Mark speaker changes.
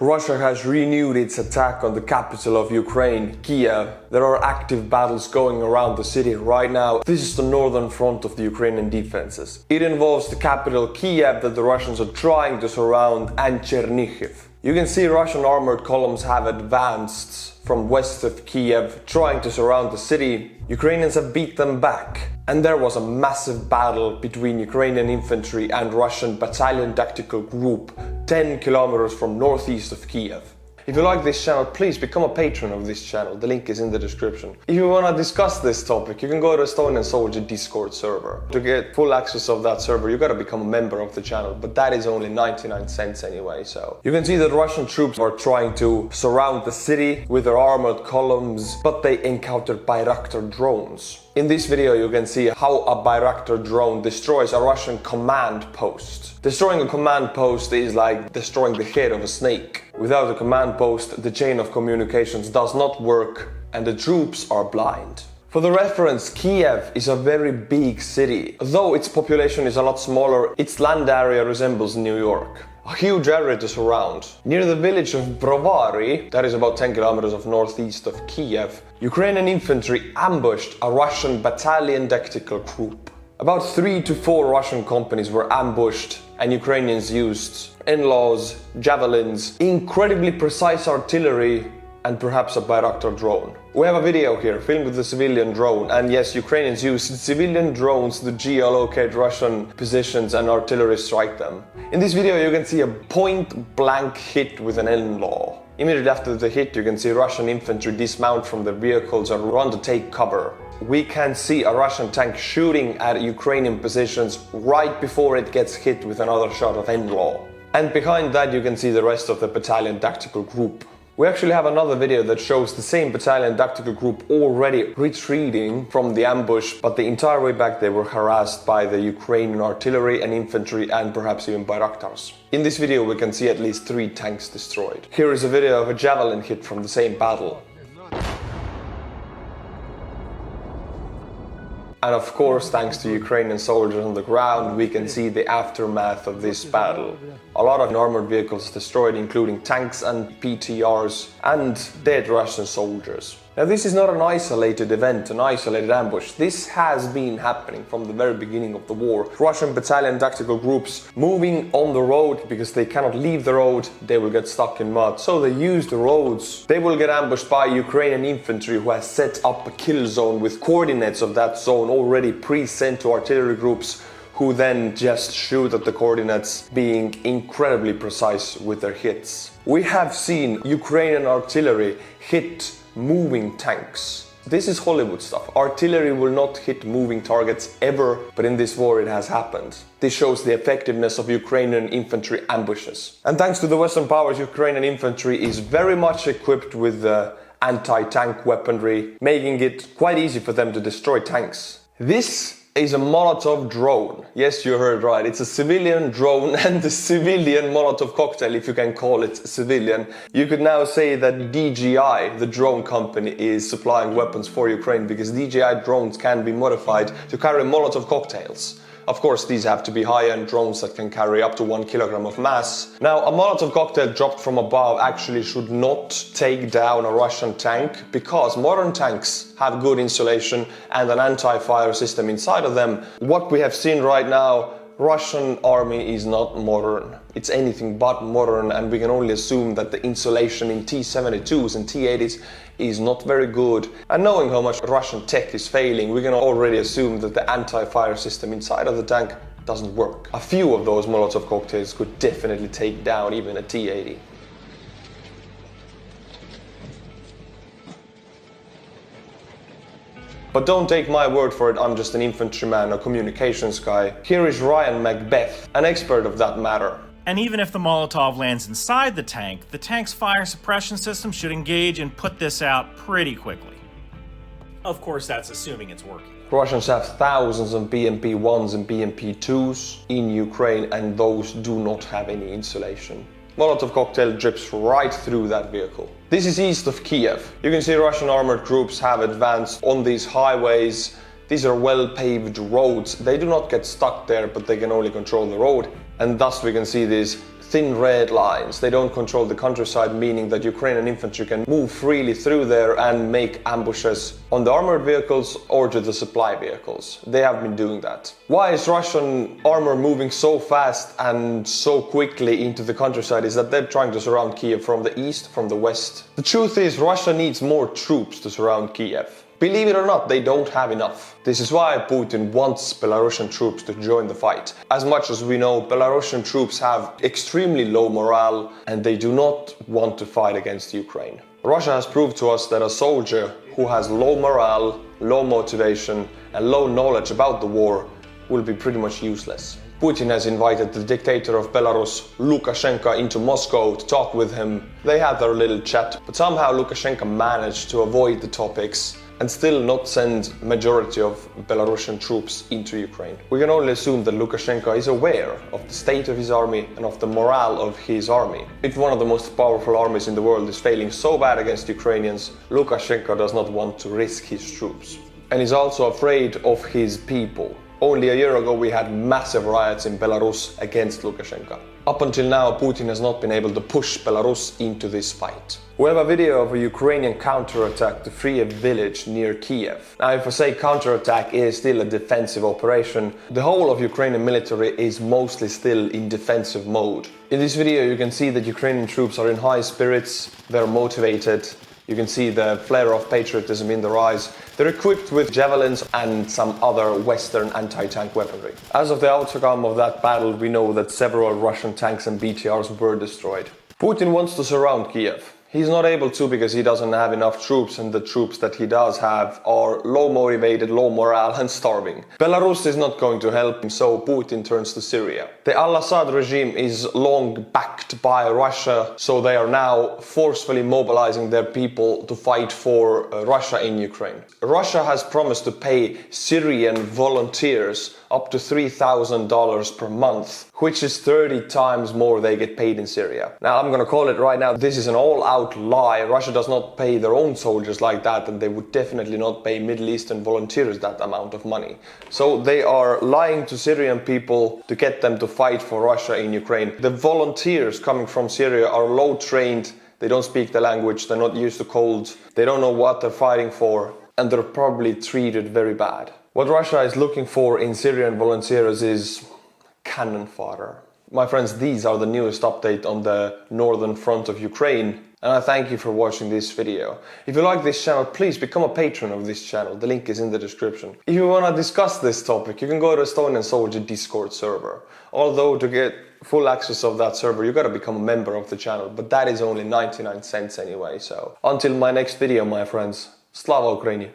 Speaker 1: Russia has renewed its attack on the capital of Ukraine, Kyiv. There are active battles going around the city right now. This is the northern front of the Ukrainian defenses. It involves the capital Kyiv that the Russians are trying to surround and Chernihiv. You can see Russian armored columns have advanced from west of Kyiv, trying to surround the city. Ukrainians have beat them back. And there was a massive battle between Ukrainian infantry and Russian battalion tactical group 10 kilometers from northeast of Kyiv. If you like this channel, please become a patron of this channel. The link is in the description. If you want to discuss this topic, you can go to Estonian Soldier Discord server. To get full access of that server, you gotta become a member of the channel, but that is only 99 cents anyway, so. You can see that Russian troops are trying to surround the city with their armored columns, but they encountered Bayraktar drones. In this video, you can see how a Bayraktar drone destroys a Russian command post. Destroying a command post is like destroying the head of a snake. Without a command post, the chain of communications does not work and the troops are blind. For the reference, Kyiv is a very big city. Though its population is a lot smaller, its land area resembles New York. A huge area to surround. Near the village of Brovary, that is about 10 kilometers of northeast of Kyiv, Ukrainian infantry ambushed a Russian battalion tactical group. About 3 to 4 Russian companies were ambushed and Ukrainians used NLAWs, javelins, incredibly precise artillery and perhaps a Bayraktar drone. We have a video here filmed with a civilian drone, and yes, Ukrainians used civilian drones to geolocate Russian positions and artillery strike them. In this video you can see a point-blank hit with an NLAW. Immediately after the hit you can see Russian infantry dismount from their vehicles and run to take cover. We can see a Russian tank shooting at Ukrainian positions right before it gets hit with another shot of NLAW. And behind that you can see the rest of the battalion tactical group. We actually have another video that shows the same battalion tactical group already retreating from the ambush, but the entire way back they were harassed by the Ukrainian artillery and infantry and perhaps even Bayraktars. In this video we can see at least 3 tanks destroyed. Here is a video of a javelin hit from the same battle. And of course, thanks to Ukrainian soldiers on the ground, we can see the aftermath of this battle. A lot of armored vehicles destroyed, including tanks and PTRs, and dead Russian soldiers. Now this is not an isolated event, an isolated ambush. This has been happening from the very beginning of the war. Russian battalion tactical groups moving on the road because they cannot leave the road, they will get stuck in mud. So they use the roads. They will get ambushed by Ukrainian infantry who has set up a kill zone with coordinates of that zone already pre-sent to artillery groups, who then just shoot at the coordinates, being incredibly precise with their hits. We have seen Ukrainian artillery hit moving tanks. This is Hollywood stuff. Artillery will not hit moving targets ever, but in this war it has happened. This shows the effectiveness of Ukrainian infantry ambushes. And thanks to the Western powers, Ukrainian infantry is very much equipped with the anti-tank weaponry, making it quite easy for them to destroy tanks. This is a Molotov drone. Yes, you heard right. It's a civilian drone and a civilian Molotov cocktail, if you can call it civilian. You could now say that DJI, the drone company, is supplying weapons for Ukraine because DJI drones can be modified to carry Molotov cocktails. Of course, these have to be high-end drones that can carry up to 1 kilogram of mass. Now, a Molotov cocktail dropped from above actually should not take down a Russian tank because modern tanks have good insulation and an anti-fire system inside of them. What we have seen right now, Russian army is not modern. It's anything but modern, and we can only assume that the insulation in T-72s and T-80s is not very good. And knowing how much Russian tech is failing, we can already assume that the anti-fire system inside of the tank doesn't work. A few of those Molotov cocktails could definitely take down even a T-80. But don't take my word for it, I'm just an infantryman, a communications guy. Here is Ryan Macbeth, an expert of that matter.
Speaker 2: And even if the Molotov lands inside the tank's fire suppression system should engage and put this out pretty quickly. Of course, that's assuming it's working.
Speaker 1: Russians have thousands of BMP-1s and BMP-2s in Ukraine, and those do not have any insulation. Molotov cocktail drips right through that vehicle. This is east of Kyiv. You can see Russian armored groups have advanced on these highways. These are well-paved roads. They do not get stuck there, but they can only control the road. And thus we can see these thin red lines. They don't control the countryside, meaning that Ukrainian infantry can move freely through there and make ambushes on the armored vehicles or to the supply vehicles. They have been doing that. Why is Russian armor moving so fast and so quickly into the countryside? Is that they're trying to surround Kyiv from the east, from the west. The truth is, Russia needs more troops to surround Kyiv. Believe it or not, they don't have enough. This is why Putin wants Belarusian troops to join the fight. As much as we know, Belarusian troops have extremely low morale and they do not want to fight against Ukraine. Russia has proved to us that a soldier who has low morale, low motivation and low knowledge about the war will be pretty much useless. Putin has invited the dictator of Belarus, Lukashenko, into Moscow to talk with him. They had their little chat, but somehow Lukashenko managed to avoid the topics and still not send majority of Belarusian troops into Ukraine. We can only assume that Lukashenko is aware of the state of his army and of the morale of his army. If one of the most powerful armies in the world is failing so bad against Ukrainians, Lukashenko does not want to risk his troops. And he's also afraid of his people. Only a year ago we had massive riots in Belarus against Lukashenko. Up until now, Putin has not been able to push Belarus into this fight. We have a video of a Ukrainian counterattack to free a village near Kyiv. Now, if I say counterattack, it is still a defensive operation. The whole of Ukrainian military is mostly still in defensive mode. In this video, you can see that Ukrainian troops are in high spirits, they're motivated. You can see the flare of patriotism in their eyes. They're equipped with javelins and some other Western anti-tank weaponry. As of the outcome of that battle, we know that several Russian tanks and BTRs were destroyed. Putin wants to surround Kyiv. He's not able to because he doesn't have enough troops, and the troops that he does have are low motivated, low morale and starving. Belarus is not going to help him, so Putin turns to Syria. The Al-Assad regime is long backed by Russia, so they are now forcefully mobilizing their people to fight for Russia in Ukraine. Russia has promised to pay Syrian volunteers up to $3,000 per month, which is 30 times more they get paid in Syria. Now, I'm gonna call it right now, this is an all-out lie. Russia does not pay their own soldiers like that, and they would definitely not pay Middle Eastern volunteers that amount of money. So they are lying to Syrian people to get them to fight for Russia in Ukraine. The volunteers coming from Syria are low trained, they don't speak the language, they're not used to cold, they don't know what they're fighting for, and they're probably treated very bad. What Russia is looking for in Syrian volunteers is cannon fodder. My friends, these are the newest update on the northern front of Ukraine, and I thank you for watching this video. If you like this channel, please become a patron of this channel. The link is in the description. If you want to discuss this topic, you can go to Estonian Soldier Discord server. Although to get full access of that server, you gotta become a member of the channel, but that is only 99 cents anyway. So until my next video, my friends, Slava Ukraini!